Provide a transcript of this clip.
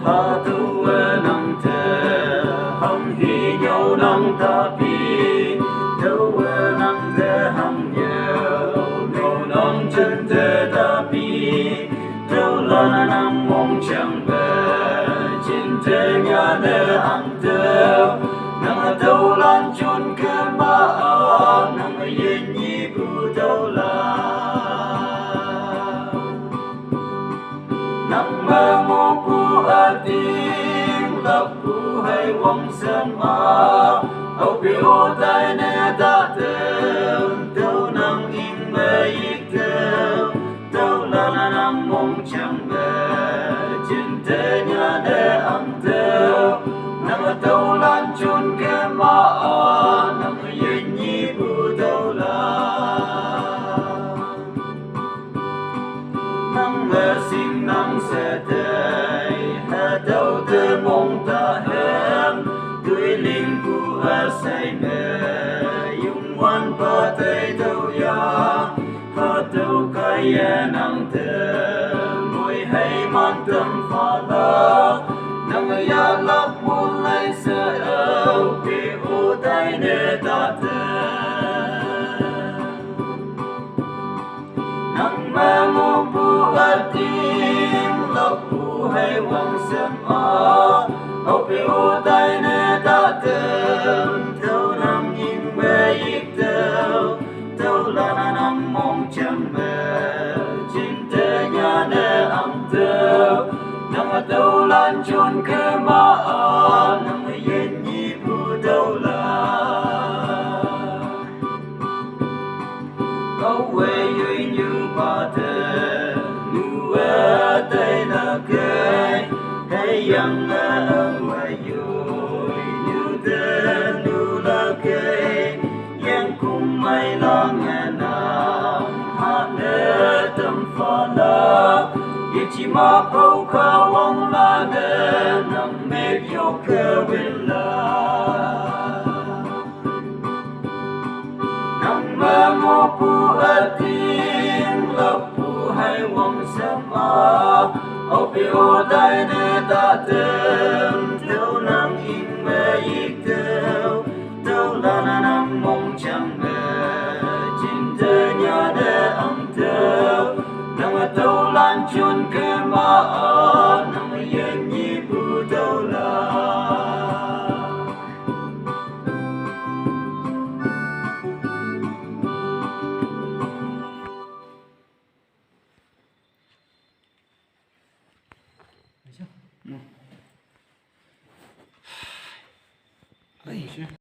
Hà tu nang thề hằng hi nhau nang ta pi tu nang thề hằng nhau nhau nang chân thề ta pi tu la nang mong chẳng về trên thế nhà để ăn thề nang tu lan chun cơn ba nang yên nhi bu tu la nang mơ mô pu a tim lập pu hay vong sơn ma âu biểu tai nè ta têu têu nang in mê ik têu têu la nang mong chẳng về trên thế nhà để ăn têu nang têu lan chun ke ma nang yên nhi bu têu la nang mơ sim nang sẽ đây hà đâu tư mong ta hem tuổi linh cu a say mê yung quan pa tay đâu ya hà đâu cái nang thề ngồi hay mang tâm pha la nang ya lap muôn lại sẽ âu bị ô tay để ta thề nang mơ mô pu a tim lập pu hay vong sơn ma âu bị ô tay nè ta têu têu nang in mê ik têu têu la nang mong chẳng về trên thế nhà để ăn têu nang têu lan chun ke ma nang yên nhi bu têu la âu quê duy như ba thế nu a tay na kê hay yang ân quê vui như thế nu la kê yang cùng mai la nghe nam hát nê tâm pha la ye chi ma phâu kha wong la nê nam mê yo kê win la nang mơ mô pu a tim lập pu hay vong sơn ma âu bị ô tay nè ta têu têu nang in mê ik têu têu la nang mong chẳng về trên thế nhà để ăn têu nang têu lan chun ke ma nang yên nhi bu têu la Ай.